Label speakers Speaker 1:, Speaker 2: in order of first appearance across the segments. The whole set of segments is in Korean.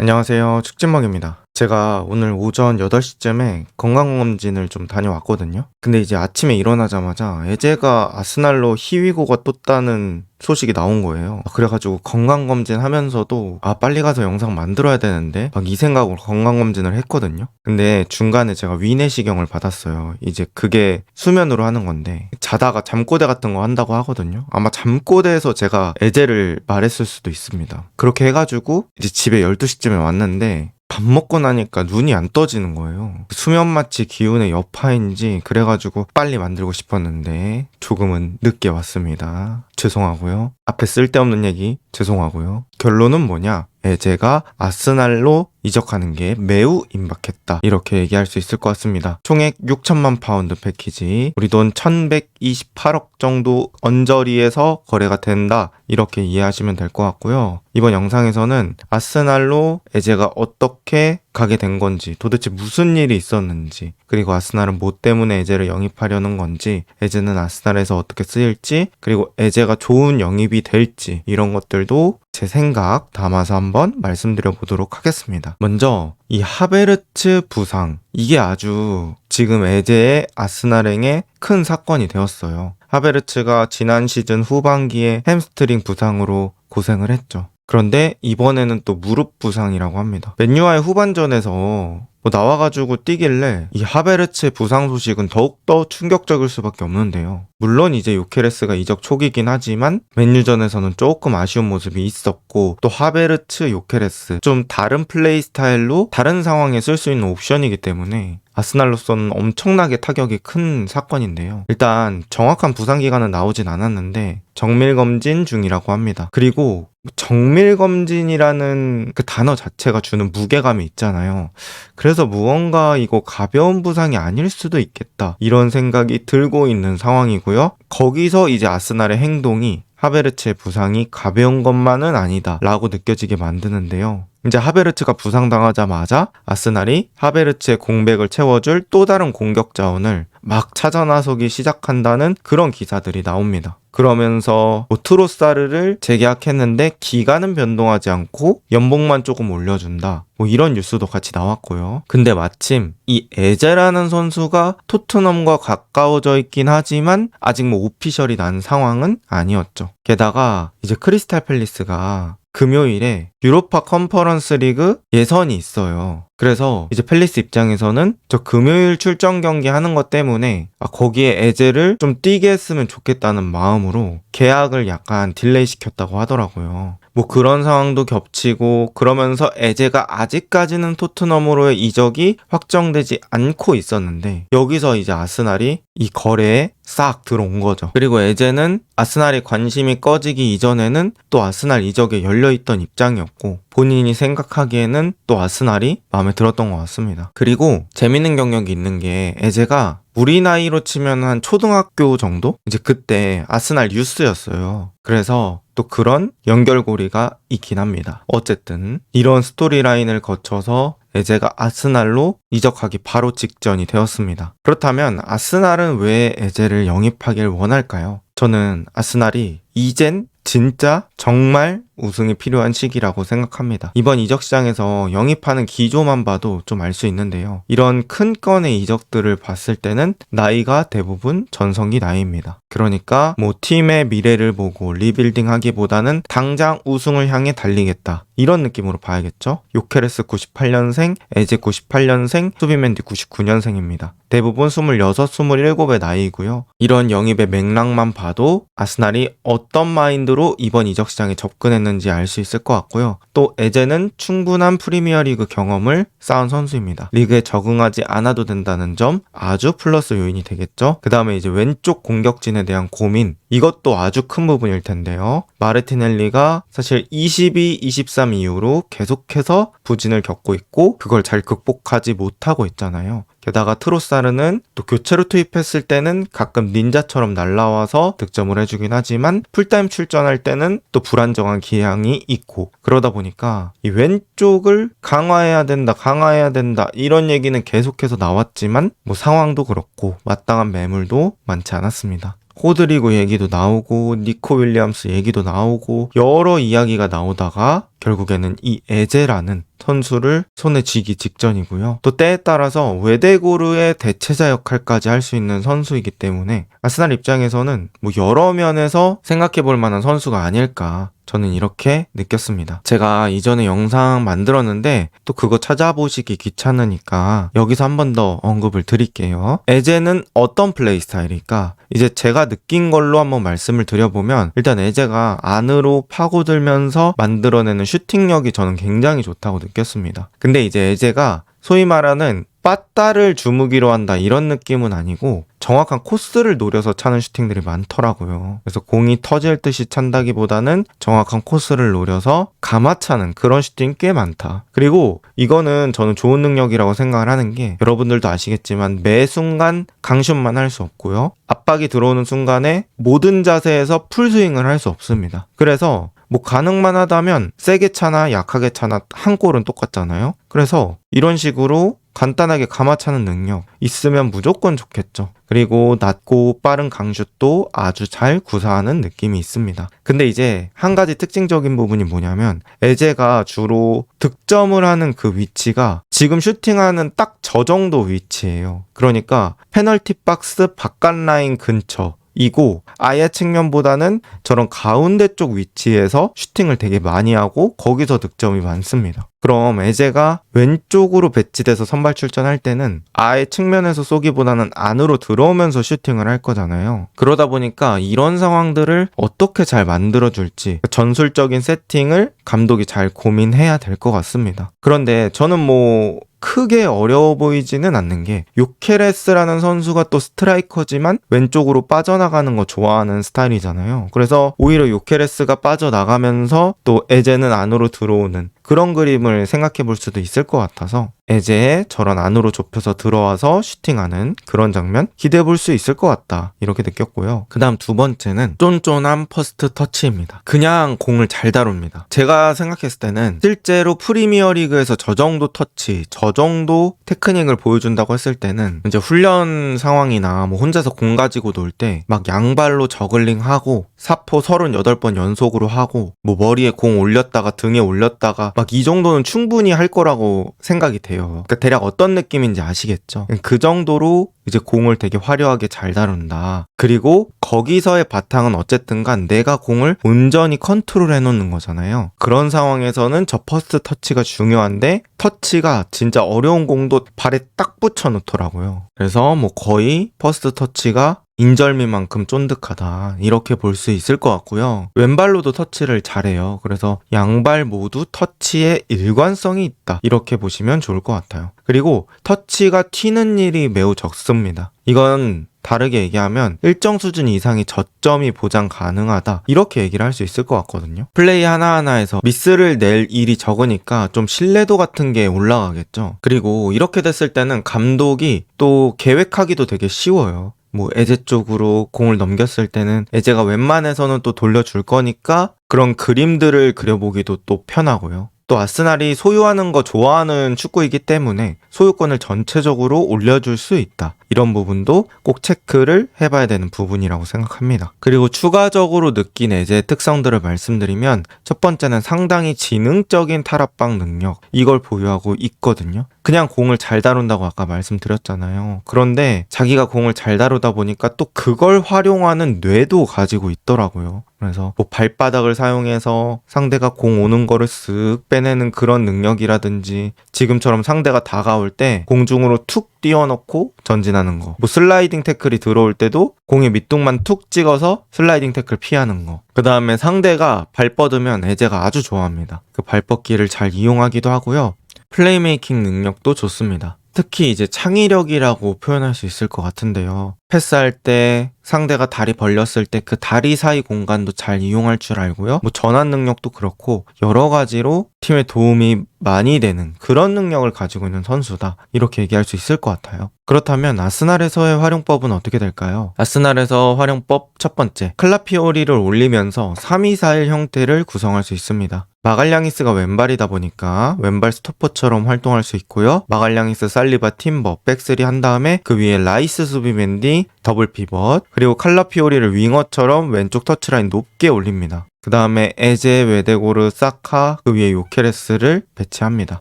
Speaker 1: 안녕하세요. 축진먹입니다. 제가 오늘 오전 8시쯤에 건강검진을 좀 다녀왔거든요. 근데 이제 아침에 일어나자마자 에제가 아스날로 희위고가 떴다는 소식이 나온 거예요. 그래가지고 건강검진 하면서도 빨리 가서 영상 만들어야 되는데 막 이 생각으로 건강검진을 했거든요. 근데 중간에 제가 위내시경을 받았어요. 이제 그게 수면으로 하는 건데 자다가 잠꼬대 같은 거 한다고 하거든요. 아마 잠꼬대에서 제가 에제를 말했을 수도 있습니다. 그렇게 해가지고 이제 집에 12시쯤에 왔는데 밥 먹고 나니까 눈이 안 떠지는 거예요. 수면 마취 기운의 여파인지 그래가지고 빨리 만들고 싶었는데 조금은 늦게 왔습니다. 죄송하고요. 앞에 쓸데없는 얘기 죄송하고요. 결론은 뭐냐? 에제가 아스날로 이적하는 게 매우 임박했다. 이렇게 얘기할 수 있을 것 같습니다. 총액 6천만 파운드 패키지, 우리 돈 1128억 정도 언저리에서 거래가 된다. 이렇게 이해하시면 될 것 같고요. 이번 영상에서는 아스날로 에제가 어떻게 가게 된 건지, 도대체 무슨 일이 있었는지, 그리고 아스날은 뭐 때문에 에제를 영입하려는 건지, 에제는 아스날에서 어떻게 쓰일지, 그리고 에제가 좋은 영입이 될지, 이런 것들도 제 생각 담아서 한번 말씀드려 보도록 하겠습니다. 먼저 이 하베르츠 부상, 이게 아주 지금 에제의 아스날행에 큰 사건이 되었어요. 하베르츠가 지난 시즌 후반기에 햄스트링 부상으로 고생을 했죠. 그런데 이번에는 또 무릎 부상이라고 합니다. 맨유와의 후반전에서 나와가지고 뛰길래 이 하베르츠의 부상 소식은 더욱더 충격적일 수밖에 없는데요. 물론 이제 요케레스가 이적 초기긴 하지만 맨유전에서는 조금 아쉬운 모습이 있었고, 또 하베르츠, 요케레스 좀 다른 플레이 스타일로 다른 상황에 쓸 수 있는 옵션이기 때문에 아스날로서는 엄청나게 타격이 큰 사건인데요. 일단 정확한 부상 기간은 나오진 않았는데 정밀검진 중이라고 합니다. 그리고 정밀검진이라는 그 단어 자체가 주는 무게감이 있잖아요. 그래서 무언가 이거 가벼운 부상이 아닐 수도 있겠다, 이런 생각이 들고 있는 상황이고요. 거기서 이제 아스날의 행동이 하베르츠의 부상이 가벼운 것만은 아니다 라고 느껴지게 만드는데요. 이제 하베르츠가 부상당하자마자 아스날이 하베르츠의 공백을 채워줄 또 다른 공격 자원을 막 찾아 나서기 시작한다는 그런 기사들이 나옵니다. 그러면서 트로사르를 재계약했는데 기간은 변동하지 않고 연봉만 조금 올려준다, 이런 뉴스도 같이 나왔고요. 근데 마침 이 에제라는 선수가 토트넘과 가까워져 있긴 하지만 아직 오피셜이 난 상황은 아니었죠. 게다가 이제 크리스탈 팰리스가 금요일에 유로파 컨퍼런스 리그 예선이 있어요. 그래서 이제 팰리스 입장에서는 저 금요일 출전 경기 하는 것 때문에 거기에 에제를 좀 뛰게 했으면 좋겠다는 마음으로 계약을 약간 딜레이 시켰다고 하더라고요. 그런 상황도 겹치고 그러면서 에제가 아직까지는 토트넘으로의 이적이 확정되지 않고 있었는데, 여기서 이제 아스날이 이 거래에 싹 들어온 거죠. 그리고 에제는 아스날이 관심이 꺼지기 이전에는 또 아스날 이적에 열려있던 입장이었고, 본인이 생각하기에는 또 아스날이 마음에 들었던 것 같습니다. 그리고 재밌는 경력이 있는 게, 에제가 우리 나이로 치면 한 초등학교 정도? 이제 그때 아스날 유스였어요. 그래서 또 그런 연결고리가 있긴 합니다. 어쨌든 이런 스토리라인을 거쳐서 에제가 아스날로 이적하기 바로 직전이 되었습니다. 그렇다면 아스날은 왜 에제를 영입하길 원할까요? 저는 아스날이 이젠 진짜 정말 우승이 필요한 시기라고 생각합니다. 이번 이적 시장에서 영입하는 기조만 봐도 좀 알 수 있는데요. 이런 큰 건의 이적들을 봤을 때는 나이가 대부분 전성기 나이입니다. 그러니까 팀의 미래를 보고 리빌딩 하기보다는 당장 우승을 향해 달리겠다, 이런 느낌으로 봐야겠죠. 요케레스 98년생, 에제 98년생, 수비맨디 99년생입니다. 대부분 26, 27의 나이고요. 이런 영입의 맥락만 봐도 아스날이 어떤 마인드로 이번 이적 시장에 접근했는지 알 수 있을 것 같고요. 또 에제는 충분한 프리미어리그 경험을 쌓은 선수입니다. 리그에 적응하지 않아도 된다는 점 아주 플러스 요인이 되겠죠. 그 다음에 이제 왼쪽 공격진에 대한 고민, 이것도 아주 큰 부분일 텐데요. 마르티넬리가 사실 22, 23 이후로 계속해서 부진을 겪고 있고 그걸 잘 극복하지 못하고 있잖아요. 게다가 트로사르는 또 교체로 투입했을 때는 가끔 닌자처럼 날라와서 득점을 해주긴 하지만 풀타임 출전할 때는 또 불안정한 기량이 있고, 그러다 보니까 이 왼쪽을 강화해야 된다 이런 얘기는 계속해서 나왔지만 상황도 그렇고 마땅한 매물도 많지 않았습니다. 호드리고 얘기도 나오고 니코 윌리엄스 얘기도 나오고 여러 이야기가 나오다가 결국에는 이 에제라는 선수를 손에 쥐기 직전이고요. 또 때에 따라서 외대고르의 대체자 역할까지 할 수 있는 선수이기 때문에 아스날 입장에서는 뭐 여러 면에서 생각해 볼 만한 선수가 아닐까, 저는 이렇게 느꼈습니다. 제가 이전에 영상 만들었는데 또 그거 찾아보시기 귀찮으니까 여기서 한 번 더 언급을 드릴게요. 에제는 어떤 플레이 스타일일까? 이제 제가 느낀 걸로 한번 말씀을 드려보면, 일단 에제가 안으로 파고들면서 만들어내는 슈팅력이 저는 굉장히 좋다고 느꼈습니다. 근데 이제 에제가 소위 말하는 빠따를 주무기로 한다 이런 느낌은 아니고 정확한 코스를 노려서 차는 슈팅들이 많더라고요. 그래서 공이 터질 듯이 찬다기보다는 정확한 코스를 노려서 감아차는 그런 슈팅이 꽤 많다. 그리고 이거는 저는 좋은 능력이라고 생각을 하는 게, 여러분들도 아시겠지만 매 순간 강슛만 할 수 없고요. 압박이 들어오는 순간에 모든 자세에서 풀스윙을 할 수 없습니다. 그래서 뭐 가능만 하다면 세게 차나 약하게 차나 한 골은 똑같잖아요. 그래서 이런 식으로 간단하게 감아차는 능력 있으면 무조건 좋겠죠. 그리고 낮고 빠른 강슛도 아주 잘 구사하는 느낌이 있습니다. 근데 이제 한 가지 특징적인 부분이 뭐냐면, 에제가 주로 득점을 하는 그 위치가 지금 슈팅하는 딱 저 정도 위치예요. 그러니까 페널티 박스 바깥 라인 근처 이고 아예 측면보다는 저런 가운데 쪽 위치에서 슈팅을 되게 많이 하고 거기서 득점이 많습니다. 그럼 에제가 왼쪽으로 배치돼서 선발 출전할 때는 아예 측면에서 쏘기보다는 안으로 들어오면서 슈팅을 할 거잖아요. 그러다 보니까 이런 상황들을 어떻게 잘 만들어줄지 전술적인 세팅을 감독이 잘 고민해야 될 것 같습니다. 그런데 저는 뭐 크게 어려워 보이지는 않는 게, 요케레스라는 선수가 또 스트라이커지만 왼쪽으로 빠져나가는 거 좋아하는 스타일이잖아요. 그래서 오히려 요케레스가 빠져나가면서 또 에제는 안으로 들어오는 그런 그림을 생각해 볼 수도 있을 것 같아서 에제에 저런 안으로 좁혀서 들어와서 슈팅하는 그런 장면 기대해 볼 수 있을 것 같다, 이렇게 느꼈고요. 그 다음 두 번째는 쫀쫀한 퍼스트 터치입니다. 그냥 공을 잘 다룹니다. 제가 생각했을 때는 실제로 프리미어리그에서 저 정도 터치, 저 정도 테크닉을 보여준다고 했을 때는 이제 훈련 상황이나 뭐 혼자서 공 가지고 놀 때 막 양발로 저글링하고 사포 38번 연속으로 하고 뭐 머리에 공 올렸다가 등에 올렸다가 막 이 정도는 충분히 할 거라고 생각이 돼요. 그러니까 대략 어떤 느낌인지 아시겠죠? 그 정도로 이제 공을 되게 화려하게 잘 다룬다. 그리고 거기서의 바탕은 어쨌든 간 내가 공을 온전히 컨트롤 해놓는 거잖아요. 그런 상황에서는 저 퍼스트 터치가 중요한데, 터치가 진짜 어려운 공도 발에 딱 붙여 놓더라고요. 그래서 뭐 거의 퍼스트 터치가 인절미만큼 쫀득하다, 이렇게 볼 수 있을 것 같고요. 왼발로도 터치를 잘해요. 그래서 양발 모두 터치에 일관성이 있다, 이렇게 보시면 좋을 것 같아요. 그리고 터치가 튀는 일이 매우 적습니다. 이건 다르게 얘기하면 일정 수준 이상의 저점이 보장 가능하다, 이렇게 얘기를 할 수 있을 것 같거든요. 플레이 하나하나에서 미스를 낼 일이 적으니까 좀 신뢰도 같은 게 올라가겠죠. 그리고 이렇게 됐을 때는 감독이 또 계획하기도 되게 쉬워요. 뭐 에제 쪽으로 공을 넘겼을 때는 에제가 웬만해서는 또 돌려줄 거니까 그런 그림들을 그려보기도 또 편하고요. 또 아스날이 소유하는 거 좋아하는 축구이기 때문에 소유권을 전체적으로 올려줄 수 있다, 이런 부분도 꼭 체크를 해봐야 되는 부분이라고 생각합니다. 그리고 추가적으로 느낀 에제의 특성들을 말씀드리면, 첫 번째는 상당히 지능적인 탈압박 능력, 이걸 보유하고 있거든요. 그냥 공을 잘 다룬다고 아까 말씀드렸잖아요. 그런데 자기가 공을 잘 다루다 보니까 또 그걸 활용하는 뇌도 가지고 있더라고요. 그래서 뭐 발바닥을 사용해서 상대가 공 오는 거를 쓱 빼내는 그런 능력이라든지, 지금처럼 상대가 다가올 때 공중으로 툭 띄워놓고 전진하는 거, 뭐 슬라이딩 태클이 들어올 때도 공의 밑둥만 툭 찍어서 슬라이딩 태클 피하는 거, 그 다음에 상대가 발 뻗으면 에제가 아주 좋아합니다. 그 발 뻗기를 잘 이용하기도 하고요. 플레이메이킹 능력도 좋습니다. 특히 이제 창의력이라고 표현할 수 있을 것 같은데요. 패스할 때 상대가 다리 벌렸을 때 그 다리 사이 공간도 잘 이용할 줄 알고요. 뭐 전환 능력도 그렇고 여러 가지로 팀에 도움이 많이 되는 그런 능력을 가지고 있는 선수다, 이렇게 얘기할 수 있을 것 같아요. 그렇다면 아스날에서의 활용법은 어떻게 될까요? 아스날에서 활용법 첫 번째, 클라피오리를 올리면서 3-2-4-1 형태를 구성할 수 있습니다. 마갈량이스가 왼발이다 보니까 왼발 스토퍼처럼 활동할 수 있고요. 마갈량이스, 살리바, 팀버, 백스리 한 다음에 그 위에 라이스, 수비맨디, 더블 피벗, 그리고 칼라피오리를 윙어처럼 왼쪽 터치라인 높게 올립니다. 그 다음에 에제, 웨데고르, 사카, 그 위에 요케레스를 배치합니다.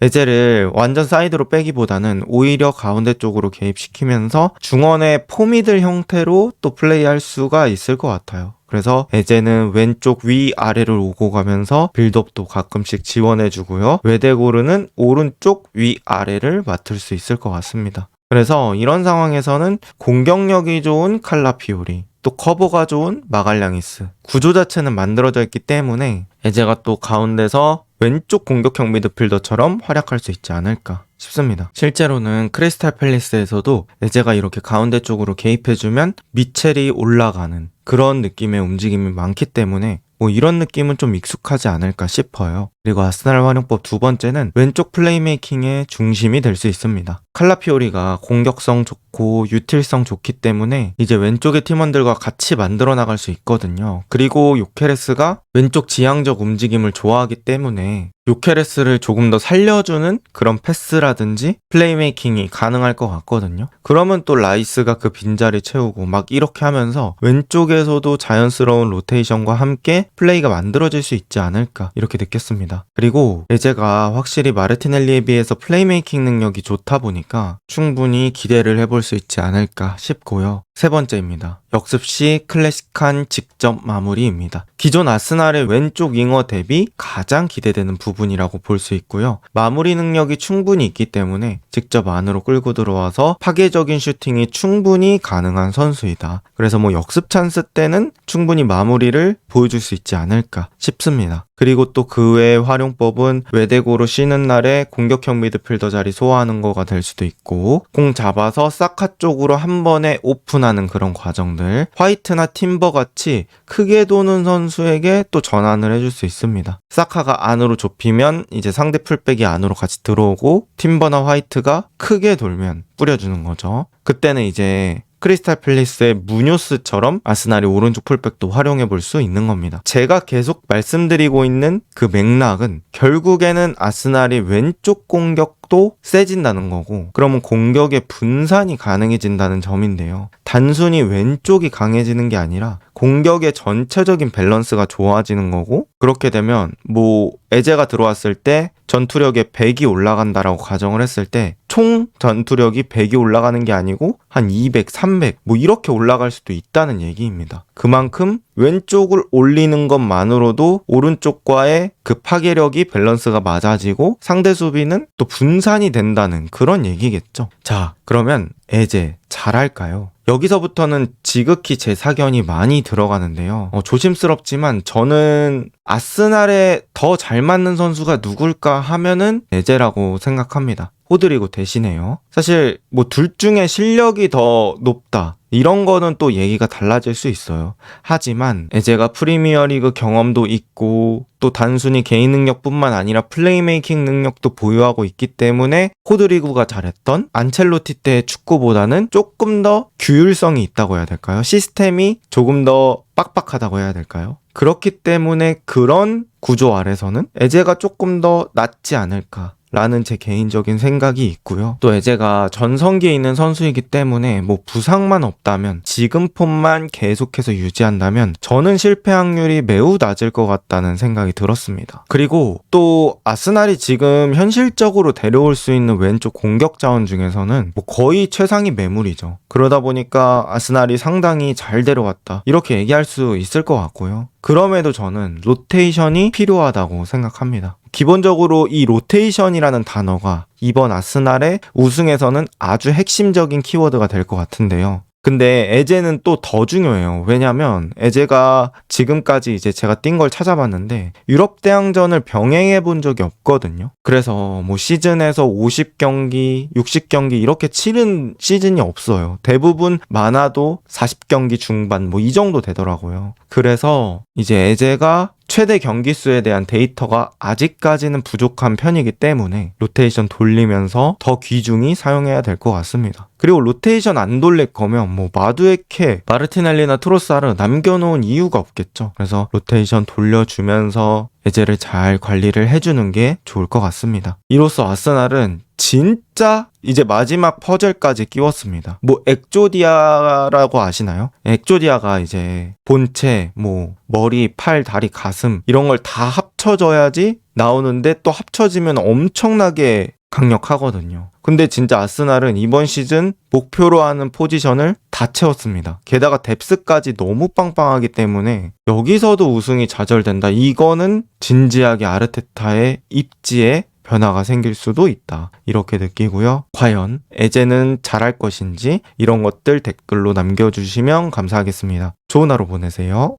Speaker 1: 에제를 완전 사이드로 빼기보다는 오히려 가운데 쪽으로 개입시키면서 중원의 포미들 형태로 또 플레이할 수가 있을 것 같아요. 그래서 에제는 왼쪽 위아래를 오고 가면서 빌드업도 가끔씩 지원해주고요. 웨데고르는 오른쪽 위아래를 맡을 수 있을 것 같습니다. 그래서 이런 상황에서는 공격력이 좋은 칼라피오리, 또 커버가 좋은 마갈량이스, 구조 자체는 만들어져 있기 때문에 에제가 또 가운데서 왼쪽 공격형 미드필더처럼 활약할 수 있지 않을까 싶습니다. 실제로는 크리스탈 팰리스에서도 에제가 이렇게 가운데 쪽으로 개입해주면 미첼이 올라가는 그런 느낌의 움직임이 많기 때문에 뭐 이런 느낌은 좀 익숙하지 않을까 싶어요. 그리고 아스날 활용법 두 번째는 왼쪽 플레이메이킹의 중심이 될 수 있습니다. 칼라피오리가 공격성 좋고 유틸성 좋기 때문에 이제 왼쪽의 팀원들과 같이 만들어 나갈 수 있거든요. 그리고 요케레스가 왼쪽 지향적 움직임을 좋아하기 때문에 요케레스를 조금 더 살려주는 그런 패스라든지 플레이메이킹이 가능할 것 같거든요. 그러면 또 라이스가 그 빈자리 채우고 막 이렇게 하면서 왼쪽에서도 자연스러운 로테이션과 함께 플레이가 만들어질 수 있지 않을까 이렇게 느꼈습니다. 그리고 에제가 확실히 마르티넬리에 비해서 플레이메이킹 능력이 좋다 보니까 충분히 기대를 해볼 수 있지 않을까 싶고요. 세 번째입니다. 역습 시 클래식한 직접 마무리입니다. 기존 아스날의 왼쪽 윙어 대비 가장 기대되는 부분이라고 볼 수 있고요. 마무리 능력이 충분히 있기 때문에 직접 안으로 끌고 들어와서 파괴적인 슈팅이 충분히 가능한 선수이다. 그래서 뭐 역습 찬스 때는 충분히 마무리를 보여줄 수 있지 않을까 싶습니다. 그리고 또 그 외의 활용법은 웨데고로 쉬는 날에 공격형 미드필더 자리 소화하는 거가 될 수도 있고, 공 잡아서 사카 쪽으로 한 번에 오픈하는 그런 과정들, 화이트나 팀버 같이 크게 도는 선수에게 또 전환을 해줄 수 있습니다. 사카가 안으로 좁히면 이제 상대 풀백이 안으로 같이 들어오고, 팀버나 화이트가 크게 돌면 뿌려주는 거죠. 그때는 이제 크리스탈 팰리스의 무뇨스처럼 아스날이 오른쪽 풀백도 활용해 볼 수 있는 겁니다. 제가 계속 말씀드리고 있는 그 맥락은 결국에는 아스날이 왼쪽 공격도 세진다는 거고, 그러면 공격의 분산이 가능해진다는 점인데요. 단순히 왼쪽이 강해지는 게 아니라 공격의 전체적인 밸런스가 좋아지는 거고, 그렇게 되면 뭐 에제가 들어왔을 때 전투력에 100이 올라간다라고 가정을 했을 때 총 전투력이 100이 올라가는 게 아니고 한 200, 300 뭐 이렇게 올라갈 수도 있다는 얘기입니다. 그만큼 왼쪽을 올리는 것만으로도 오른쪽과의 그 파괴력이 밸런스가 맞아지고 상대 수비는 또 분산이 된다는 그런 얘기겠죠. 자, 그러면 에제 잘할까요? 여기서부터는 지극히 제 사견이 많이 들어가는데요. 조심스럽지만 저는 아스날에 더 잘 맞는 선수가 누굴까 하면은 에제라고 생각합니다. 호드리고 대신에요. 사실 뭐 둘 중에 실력이 더 높다, 이런 거는 또 얘기가 달라질 수 있어요. 하지만 에제가 프리미어리그 경험도 있고 또 단순히 개인 능력뿐만 아니라 플레이메이킹 능력도 보유하고 있기 때문에 호드리구가 잘했던 안첼로티 때의 축구보다는 조금 더 규율성이 있다고 해야 될까요? 시스템이 조금 더 빡빡하다고 해야 될까요? 그렇기 때문에 그런 구조 아래서는 에제가 조금 더 낫지 않을까 라는 제 개인적인 생각이 있고요. 또 에제가 전성기에 있는 선수이기 때문에 뭐 부상만 없다면, 지금 폼만 계속해서 유지한다면 저는 실패 확률이 매우 낮을 것 같다는 생각이 들었습니다. 그리고 또 아스날이 지금 현실적으로 데려올 수 있는 왼쪽 공격 자원 중에서는 뭐 거의 최상위 매물이죠. 그러다 보니까 아스날이 상당히 잘 데려왔다, 이렇게 얘기할 수 있을 것 같고요. 그럼에도 저는 로테이션이 필요하다고 생각합니다. 기본적으로 이 로테이션이라는 단어가 이번 아스날의 우승에서는 아주 핵심적인 키워드가 될 것 같은데요. 근데 에제는 또 더 중요해요. 왜냐면 에제가 지금까지 이제 제가 뛴 걸 찾아봤는데 유럽 대항전을 병행해 본 적이 없거든요. 그래서 뭐 시즌에서 50경기, 60경기 이렇게 치른 시즌이 없어요. 대부분 많아도 40경기 중반 뭐 이 정도 되더라고요. 그래서 이제 에제가 최대 경기 수에 대한 데이터가 아직까지는 부족한 편이기 때문에 로테이션 돌리면서 더 귀중히 사용해야 될 것 같습니다. 그리고 로테이션 안 돌릴 거면 뭐 마두에케, 마르티넬리나 트로사르 남겨놓은 이유가 없겠죠. 그래서 로테이션 돌려주면서 에제를 잘 관리를 해주는 게 좋을 것 같습니다. 이로써 아스날은 진짜 이제 마지막 퍼즐까지 끼웠습니다. 뭐 엑조디아라고 아시나요? 엑조디아가 이제 본체, 뭐 머리, 팔, 다리, 가슴 이런 걸 다 합쳐져야지 나오는데 또 합쳐지면 엄청나게 강력하거든요. 근데 진짜 아스날은 이번 시즌 목표로 하는 포지션을 다 채웠습니다. 게다가 뎁스까지 너무 빵빵하기 때문에 여기서도 우승이 좌절된다. 이거는 진지하게 아르테타의 입지에 변화가 생길 수도 있다. 이렇게 느끼고요. 과연 에제는 잘할 것인지 이런 것들 댓글로 남겨주시면 감사하겠습니다. 좋은 하루 보내세요.